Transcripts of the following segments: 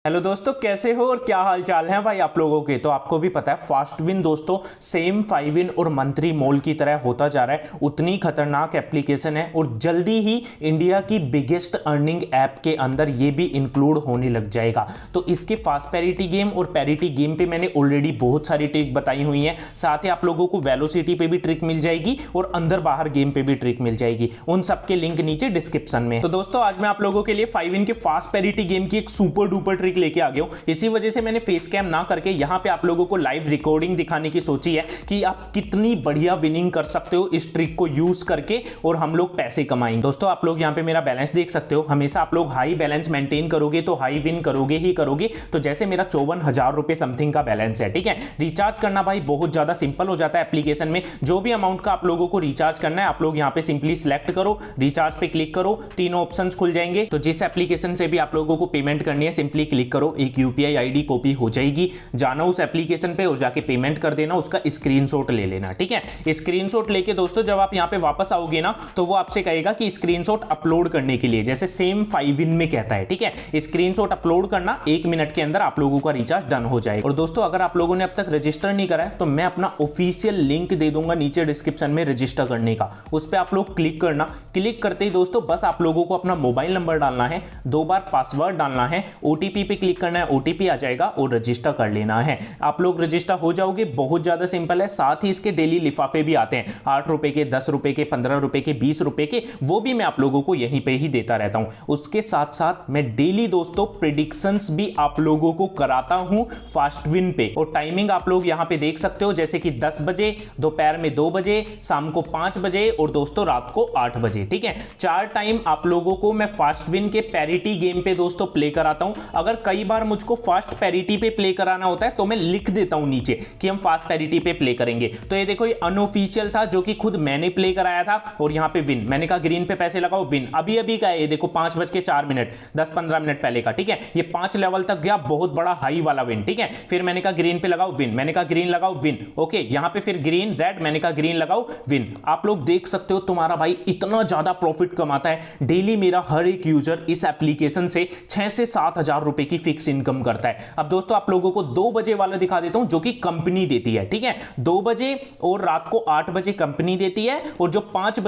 Hello दोस्तों, कैसे हो और क्या हाल चाल है भाई आप लोगों के। तो आपको भी पता है फास्ट विन दोस्तों सेम 5 विन और मंत्री मोल की तरह होता जा रहा है। उतनी खतरनाक एप्लीकेशन है और जल्दी ही इंडिया की बिगेस्ट अर्निंग ऐप के अंदर ये भी इंक्लूड होने लग जाएगा। तो इसके फास्ट पैरिटी गेम और पैरिटी गेम पे मैंने ऑलरेडी बहुत सारी ट्रिक बताई हुई है। साथ ही आप लोगों को वेलोसिटी पे भी ट्रिक मिल जाएगी और अंदर बाहर गेम पे भी ट्रिक मिल जाएगी। उन सबके लिंक नीचे डिस्क्रिप्शन में। तो दोस्तों आज मैं आप लोगों के लिए 5 विन के फास्ट पैरिटी गेम की एक सुपर डुपर ट्रिक लेके आ गया हूं। इसी वजह से मैंने फेस कैम ना करके यहां पे आप लोगों को लाइव रिकॉर्डिंग दिखाने की सोची है कि आप कितनी बढ़िया विनिंग कर सकते हो इस ट्रिक को यूज करके और हम लोग पैसे कमाएंगे। दोस्तों आप लोग यहां पे मेरा बैलेंस देख सकते हो। हमेशा आप लोग हाई बैलेंस मेंटेन करोगे तो हाई विन करोगे ही करोगे। तो जैसे मेरा 54,000 रुपए समथिंग का बैलेंस है, ठीक है। रिचार्ज करना भाई बहुत ज्यादा सिंपल हो जाता है एप्लीकेशन में। जो भी अमाउंट का आप लोगों को रिचार्ज करना है आप लोग यहां पे सिंपली सिलेक्ट करो, रिचार्ज पे क्लिक करो, तीनों ऑप्शंस खुल जाएंगे। तो जिस एप्लीकेशन से भी आप लोगों को पेमेंट करनी है सिंपली क्लिक करो, एक यूपीआई आईडी कॉपी हो जाएगी। जाना उस एप्लीकेशन पे और जाके पेमेंट कर देना, उसका स्क्रीनशॉट ले लेना, ठीक है। स्क्रीनशॉट लेके दोस्तों जब आप यहां पे वापस आओगे ना तो वो आपसे कहेगा कि स्क्रीनशॉट अपलोड करने के लिए, जैसे सेम 5 विन में कहता है, ठीक है। स्क्रीनशॉट अपलोड करना, 1 मिनट के अंदर आप लोगों का रिचार्ज डन हो जाएगा। और दोस्तों अगर आप लोगों ने अब तक रजिस्टर नहीं करा है तो मैं अपना ऑफिशियल लिंक दे दूंगा नीचे डिस्क्रिप्शन में रजिस्टर करने का। उस पर आप लोग क्लिक करना। क्लिक करते ही दोस्तों बस आप लोगों को अपना मोबाइल नंबर डालना है, 2 बार पासवर्ड डालना है, ओटीपी पे क्लिक करना है, ओटीपी आ जाएगा और रजिस्टर कर लेना है। आप लोग रजिस्टर हो जाओगे, बहुत ज्यादा सिंपल है। साथ ही इसके डेली लिफाफे भी आते हैं, 8 रुपए के, 10 रुपए के, 15 रुपए के, 20 रुपए के, वो भी मैं आप लोगों को यहीं पे ही देता रहता हूं। उसके साथ साथ मैं डेली दोस्तों प्रेडिक्शंस भी आप लोगों को कराता हूं फास्ट विन पे। और टाइमिंग आप लोग यहां पे देख सकते हो, जैसे कि 10 बजे, दोपहर में 2 बजे, शाम को 5 बजे और दोस्तों रात को 8 बजे, ठीक है। 4 टाइम आप लोगों को मैं फास्ट विन के पैरिटी गेम पे दोस्तों प्ले कराता हूं। अगर कई बार मुझको फास्ट पैरिटी पे प्ले कराना होता है तो मैं लिख देता हूं नीचे कि हम फास्ट पैरिटी पे प्ले करेंगे। तो ये देखो ये अनऑफिशियल था जो कि खुद मैंने प्ले कराया था और यहां पे विन, मैंने कहा ग्रीन पे पैसे लगाओ विन। अभी अभी का है ये देखो 5:04, 10-15 मिनट पहले का, ठीक है। ये 5 लेवल तक गया, बहुत बड़ा हाई वाला विन, ठीक है। फिर मैंने कहा ग्रीन पे लगाओ विन, मैंने कहा ग्रीन लगाओ विन, ओके। यहां पे फिर ग्रीन रेड, मैंने कहा ग्रीन लगाओ विन। आप लोग देख सकते हो तुम्हारा भाई इतना ज्यादा प्रॉफिट कमाता है डेली। मेरा हर एक यूजर इस एप्लीकेशन से 6 से 7 हजार रुपए की फिक्स इनकम करता है। अब दोस्तों आप लोगों को 2 बजे वाला दिखा देता हूं जो कि कंपनी देती है, ठीक है। 2 बजे और रात को 8 बजे कंपनी देती है और जो 5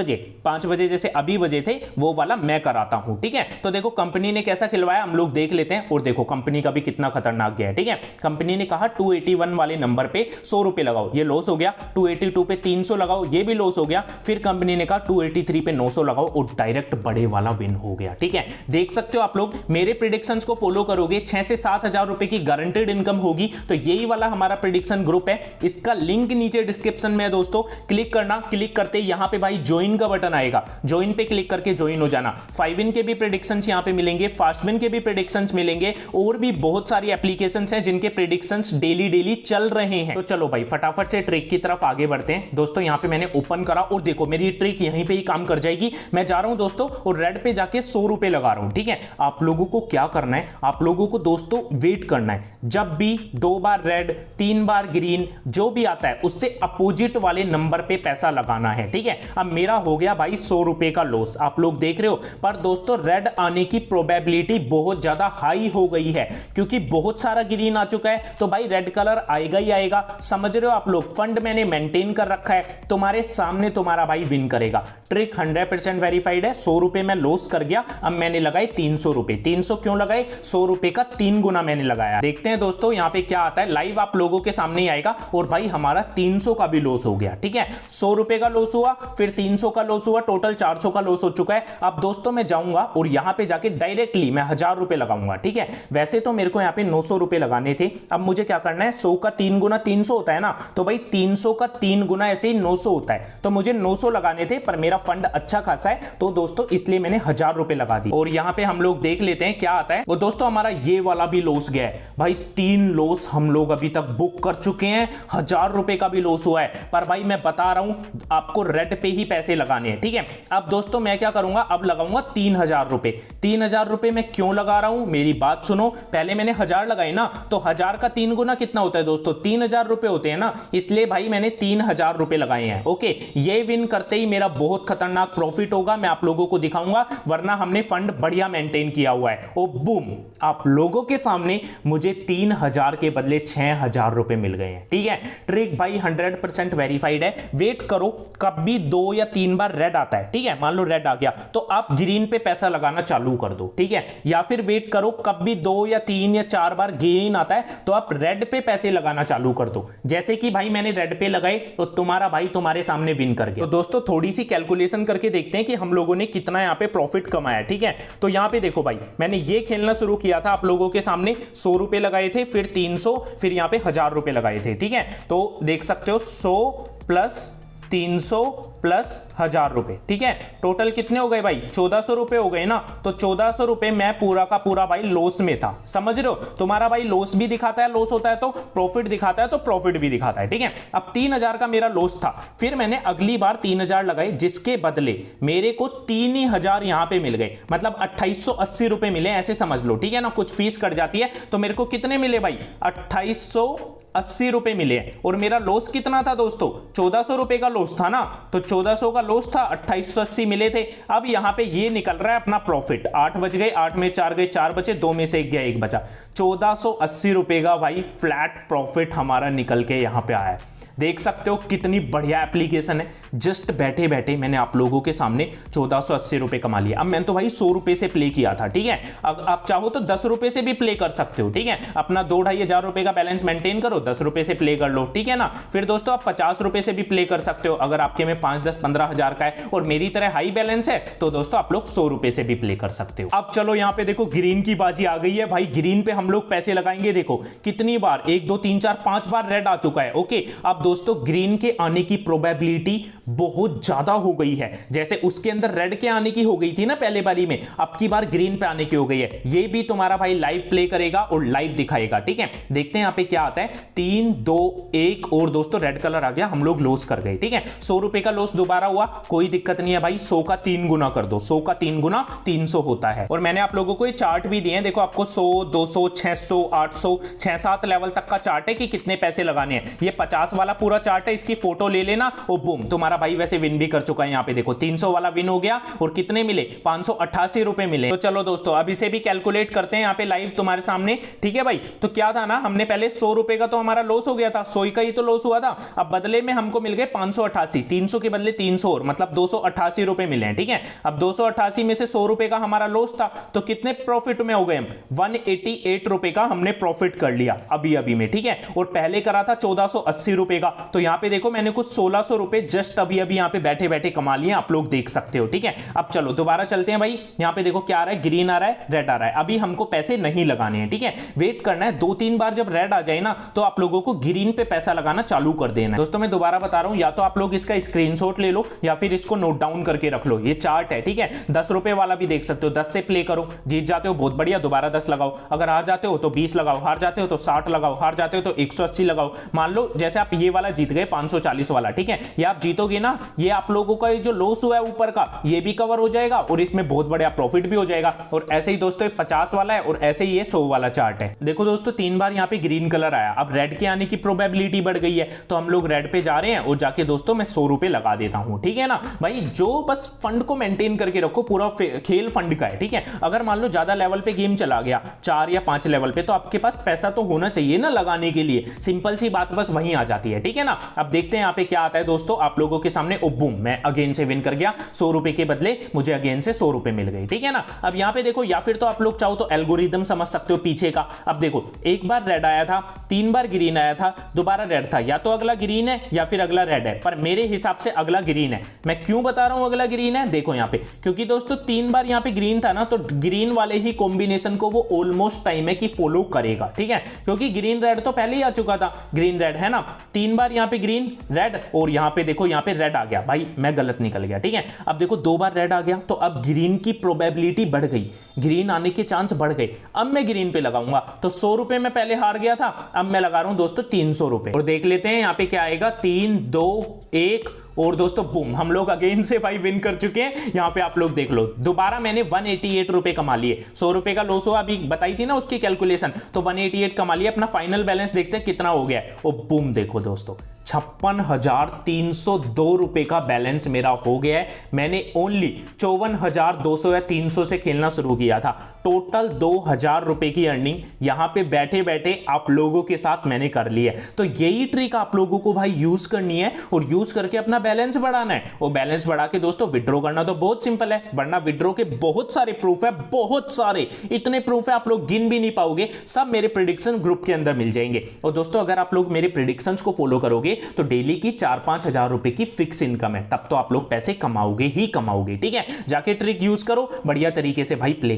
बजे जैसे अभी बजे थे वो वाला मैं कराता हूं, ठीक है। तो देखो कंपनी ने कैसा खिलवाया हम लोग देख लेते हैं। और देखो कंपनी का भी कितना खतरनाक गया है, ठीक है। कंपनी ने कहा 281 वाले नंबर पे 100 रुपए लगाओ, ये लॉस हो गया। 282 पे 300 लगाओ, ये भी लॉस हो गया। फिर कंपनी ने कहा 283 पे 900 लगाओ और डायरेक्ट बड़े वाला विन हो गया, ठीक है। देख सकते हो आप लोग मेरे प्रेडिक्शंस को फॉलो करोगे 6 से 7 हजार रुपए की गारंटेड इनकम होगी। तो यही वाला हमारा प्रेडिक्शन ग्रुप है, इसका लिंक नीचे डिस्क्रिप्शन में है दोस्तों। क्लिक करना, क्लिक करते ही यहां पे भाई ज्वाइन का बटन आएगा, ज्वाइन पे क्लिक करके ज्वाइन हो जाना। 5 विन के भी प्रेडिक्शंस यहां पे मिलेंगे, फास्ट विन के भी प्रेडिक्शंस मिलेंगे और भी बहुत सारी एप्लीकेशंस हैं जिनके प्रेडिक्शंस डेली चल रहे हैं। तो चलो भाई फटाफट से ट्रिक की तरफ आगे बढ़ते हैं। दोस्तों यहां पे मैंने ओपन करा और देखो मेरी ट्रिक यहीं पे ही काम कर जाएगी। मैं जा रहा हूं दोस्तों और रेड पे जाके 100 रुपए लगा रहा हूं, ठीक है। आप लोगों को क्या करना है, आप लोगों को दोस्तों वेट करना है। जब भी 2 बार रेड, 3 बार ग्रीन जो भी आता है उससे अपोजिट वाले नंबर पे पैसा लगाना है, ठीक है। अब मेरा हो गया भाई 100 रुपए का लॉस, आप लोग देख रहे हो। पर दोस्तों रेड आने की प्रोबेबिलिटी बहुत ज्यादा हाई हो गई है क्योंकि बहुत सारा ग्रीन आ चुका है। तो भाई रेड कलर आएगा ही आएगा, समझ रहे हो आप लोग। फंड मैंने मेंटेन कर रखा है, तुम्हारे सामने तुम्हारा भाई विन करेगा। ट्रिक 100% वेरीफाइड है। 100 रुपए में लॉस कर गया, अब मैंने लगाए 300 रुपए। 300 क्यों लगाए, 100 रुपए का 3 गुना मैंने लगाया। देखते हैं दोस्तों यहां पे क्या आता है, लाइव आप लोगों के सामने ही आएगा। और भाई हमारा 300 का भी लॉस हो गया, ठीक है। 100 रुपए का लॉस हुआ, फिर 300 का लॉस हुआ, टोटल 400 का लॉस हो चुका है। अब दोस्तों मैं जाऊंगा और यहां पे जाके डायरेक्टली मैं 1000 रुपए लगाऊंगा, ठीक है। वैसे तो मेरे को यहां पे 900 रुपए लगाने थे। अब मुझे क्या करना है, 100 का 3 गुना 300 होता है ना, तो भाई 300 का 3 गुना ऐसे ही 900 होता है। तो मुझे 900 लगाने थे पर मेरा फंड अच्छा खासा है तो दोस्तों इसलिए मैंने 1000 रुपए लगा दी। और यहां पे हम लोग देख लेते हैं क्या आता है। वो दोस्तों हमारा ये वाला भी लॉस गया है भाई। 3 लॉस हम लोग अभी तक बुक कर चुके हैं, 1000 रुपए का भी लॉस हुआ है। पर भाई मैं बता रहा हूं आपको रेड पे ही पैसे लगाने हैं, ठीक है। अब दोस्तों मैं क्या करूंगा, अब लगाऊंगा 3000 रुपए। 3000 रुपए मैं क्यों लगा रहा हूं, मेरी बात सुनो। पहले मैंने 1000 लगाए ना, तो 1000 का 3 गुना कितना होता है दोस्तों, 3000 रुपए होते हैं ना। इसलिए भाई मैंने 3000 रुपए लगाए हैं, ओके। ये विन करते ही मेरा बहुत खतरनाक प्रॉफिट होगा, मैं आप लोगों को दिखाऊंगा। वरना हमने फंड बढ़िया मेंटेन किया हुआ है। ओ बूम, आप आप लोगों के सामने मुझे 3000 के बदले 6000 रुपए मिल गए हैं। ठीक है, ट्रिक भाई 100% वेरीफाइड है। वेट करो, कभी 2 या 3 बार रेड आता है, ठीक है, मान लो रेड आ गया तो आप ग्रीन पे पैसा लगाना चालू कर दो। ठीक है, या फिर वेट करो, कभी 2 या 3 या 4 बार ग्रीन आता है तो आप रेड पे पैसे लगाना चालू कर दो। जैसे कि भाई मैंने रेड पे लगाए तो तुम्हारा भाई तुम्हारे सामने विन कर गया। तो दोस्तों थोड़ी सी कैलकुलेशन करके देखते हैं कि हम लोगों ने कितना यहां पे प्रॉफिट कमाया। ठीक है, तो यहां पे देखो भाई, मैंने ये खेलना शुरू किया था आप लोगों के सामने, 100 रुपए लगाए थे, फिर 300, फिर यहां पे 1000 रुपए लगाए थे। ठीक है, तो देख सकते हो 100 प्लस 300 प्लस 1000 रुपए। ठीक है, टोटल कितने हो गए भाई? 1400 रुपए हो गए ना। तो 1400 रुपए मैं पूरा का पूरा भाई लॉस में था, समझ रहे हो? तुम्हारा भाई लॉस भी दिखाता है, लॉस होता है तो प्रॉफिट दिखाता है, तो प्रॉफिट भी दिखाता है। ठीक है, अब 3000 का मेरा लॉस था, फिर मैंने अगली बार 3000 लगाए, जिसके बदले मेरे को 3000 यहां पे मिल गए, मतलब 2880 रुपए मिले, ऐसे समझ लो। ठीक है ना, कुछ फीस कट जाती है तो मेरे को कितने मिले भाई? 2880 रुपए मिले। और मेरा लॉस कितना था दोस्तों? 1400 रुपए का लॉस था ना, तो 1400 का लॉस था, 2880 मिले थे। अब यहां पे ये निकल रहा है अपना प्रॉफिट। 8 बच गए, 8 में 4 गए, 4 बचे, 2 में से 1 गया, 1 बचा। 1480 रुपए का भाई फ्लैट प्रॉफिट हमारा निकल के यहां पे आया है। देख सकते हो कितनी बढ़िया एप्लीकेशन है। जस्ट बैठे बैठे मैंने आप लोगों के सामने 1480 रुपए कमा लिए। अब मैंने तो भाई 100 रुपए से प्ले किया था। ठीक है, अब आप चाहो तो 10 रुपए से भी प्ले कर सकते हो। ठीक है, अपना 2-2,500 रुपए का बैलेंस मेंटेन करो, 10 रुपए से प्ले कर लो। ठीक है ना, फिर दोस्तों आप 50 रुपए से भी प्ले कर सकते हो। अगर आपके में 5, 10, 15 हजार का है और मेरी तरह हाई बैलेंस है तो दोस्तों आप लोग 100 रुपए से भी प्ले कर सकते हो। अब चलो यहां पे देखो ग्रीन की बाजी आ गई है भाई। ग्रीन पे हम लोग पैसे लगाएंगे। देखो कितनी बार, 1, 2, 3, 4, 5 बार रेड आ चुका है। ओके, अब दोस्तों ग्रीन के आने की प्रोबेबिलिटी बहुत ज्यादा हो गई है। जैसे उसके अंदर रेड के आने की हो गई थी ना पहले बारी में, अब की बार ग्रीन पे आने की हो गई है। ये भी तुम्हारा भाई लाइव प्ले करेगा और लाइव दिखाएगा। ठीक है, देखते हैं यहां पे क्या आता है। 3, 2, 1 और दोस्तों रेड कलर आ गया, हम लोग लॉस कर गए। ठीक है, 100 रुपए का लॉस दोबारा हुआ, कोई दिक्कत नहीं है भाई। 100 का 3 गुना कर दो, 100 का 3 गुना 300 होता है। और मैंने आप लोगों को ये चार्ट भी दिए हैं, देखो आपको 100, 200, 600, 800, 6-7 लेवल तक का चार्ट है कि कितने पैसे लगाने हैं। ये 50 वाला पूरा चार्ट है, इसकी फोटो ले लेना और बूम, तुम्हारा भाई वैसे विन भी कर चुका है। यहां पे देखो 300 वाला विन हो गया और कितने मिले? 588 रुपए मिले। तो चलो दोस्तों अब इसे भी कैलकुलेट करते हैं यहां पे लाइव तुम्हारे सामने। ठीक है भाई, तो क्या था ना, हमने पहले 100 रुपए का तो हमारा लॉस हो गया था, 100 का ही तो लॉस हुआ था। अब बदले में हमको मिल गए 588, 300 के बदले 300 और मतलब 288 रुपए मिले हैं। ठीक है, अब 288 में से 100 रुपए का हमारा लॉस था, तो कितने प्रॉफिट में हो गए हम? 188 रुपए का हमने प्रॉफिट कर लिया अभी अभी में। ठीक है, और पहले करा था 1480 रुपए का। तो यहां पे देखो मैंने कुछ 1600 रुपए जस्ट अभी अभी यहां पे बैठे बैठे कमा लिए, आप लोग देख सकते हो। ठीक है, अब चलो दोबारा चलते हैं भाई। यहां पे देखो क्या आ रहा है, ग्रीन आ रहा है, रेड आ रहा है। अभी हमको पैसे नहीं लगाने हैं। ठीक है, वेट करना है 2-3 बार, जब रेड आ जाए ना तो आप लोगों को ग्रीन पे पैसा लगाना चालू कर देना है। दोस्तों मैं दोबारा बता रहा हूं, या तो आप लोग इसका स्क्रीनशॉट ले लो या फिर इसको नोट डाउन करके रख लो। ये चार्ट है। ठीक है, 10 रुपए वाला भी देख सकते हो, 10 से प्ले करो, जीत जाते हो बहुत बढ़िया, दोबारा 10 लगाओ। अगर हार जाते हो तो 20 लगाओ, हार जाते हो तो 60 लगाओ, हार जाते हो तो 180 लगाओ। मान लो जैसे आप ये वाला जीत गए 540 वाला। ठीक है, ये आप जीतोगे ना, ये आप लोगों का जो लॉस हुआ है ऊपर का ये भी कवर हो जाएगा और इसमें बहुत बड़ा प्रॉफिट भी हो जाएगा। और ऐसे ही दोस्तों 50 वाला है और ऐसे ही ये 100 वाला चार्ट है। देखो दोस्तों 3 बार यहां पे ग्रीन कलर आया, अब रेड के आने की प्रोबेबिलिटी बढ़ गई है, तो हम लोग रेड पे जा रहे हैं और जाके दोस्तों मैं 100 रुपए लगा देता हूं। ठीक है ना भाई, जो बस फंड को मेंटेन करके रखो, पूरा खेल फंड का है। ठीक है, अगर मान लो ज्यादा लेवल पे गेम चला गया, 4 या 5 लेवल पे, तो आपके पास पैसा तो होना चाहिए ना लगाने के लिए। सिंपल सी बात बस वहीं आ जाती है। ठीक है ना, अब देखते हैं यहां पे क्या आता है दोस्तों आप लोगों के सामने। ओ बूम, मैं अगेन से विन कर गया, 100 रुपए के बदले मुझे अगेन से 100 रुपए मिल गए। ठीक है ना, अब यहां पे देखो, या फिर तो आप लोग चाहो तो एल्गोरिदम समझ सकते हो पीछे का। अब देखो एक बार रेड आया था, 3 बार ग्रीन आया था, दोबारा रेड था, या तो अगला ग्रीन है या फिर अगला रेड है, पर मेरे हिसाब से अगला ग्रीन है। मैं क्यों बता रहा हूं अगला ग्रीन है, देखो यहां पे, क्योंकि दोस्तों 3 बार यहां पे ग्रीन था ना, तो ग्रीन वाले ही कॉम्बिनेशन को वो ऑलमोस्ट टाइम है कि फॉलो करेगा। ठीक है, क्योंकि ग्रीन रेड तो पहले ही आ चुका था, ग्रीन रेड है ना, 3 बार यहां पे ग्रीन रेड और यहां पे देखो यहां पे रेड आ गया। भाई मैं गलत निकल गया। ठीक है, अब देखो 2 बार रेड आ गया, तो अब ग्रीन की प्रोबेबिलिटी बढ़ गई, ग्रीन आने के चांस बढ़ गए। अब मैं ग्रीन पे लगाऊंगा, तो 100 रुपए में पहले हार गया था, अब मैं लगा रहा हूं दोस्तों 300 रुपए। और देख लेते हैं यहां पे क्या आएगा, 3, 2, 1 और दोस्तों बूम, हम लोग अगेन से भाई विन कर चुके हैं। यहां पे आप लोग देख लो, दोबारा मैंने 188 रुपए कमा लिए। 100 रुपए का लॉस हुआ, अभी बताई थी ना उसकी कैलकुलेशन, तो 188 कमा लिए। अपना फाइनल बैलेंस देखते हैं कितना हो गया। और बूम देखो दोस्तों 56,302 रुपए का बैलेंस मेरा हो गया है। मैंने ओनली 54,200 या 300 से खेलना शुरू किया था। टोटल 2,000 रुपए की अर्निंग यहां पे बैठे बैठे आप लोगों के साथ मैंने कर ली है। तो यही ट्रिक आप लोगों को भाई यूज करनी है और यूज करके अपना बैलेंस बढ़ाना है। और बैलेंस बढ़ा के दोस्तों विड्रॉ करना तो बहुत सिंपल है, वरना विड्रॉ के बहुत सारे प्रूफ है, बहुत सारे, इतने प्रूफ है आप लोग गिन भी नहीं पाओगे। सब मेरे प्रेडिक्शन ग्रुप के अंदर मिल जाएंगे। और दोस्तों अगर आप लोग मेरे प्रेडिक्शंस को फॉलो करोगे तो डेली की 4-5 हजार रुपए की फिक्स इनकम है, तब तो आप लोग पैसे कमाओगे ही कमाओगे। ठीक है, जाके ट्रिक यूज करो, बढ़िया तरीके से भाई प्ले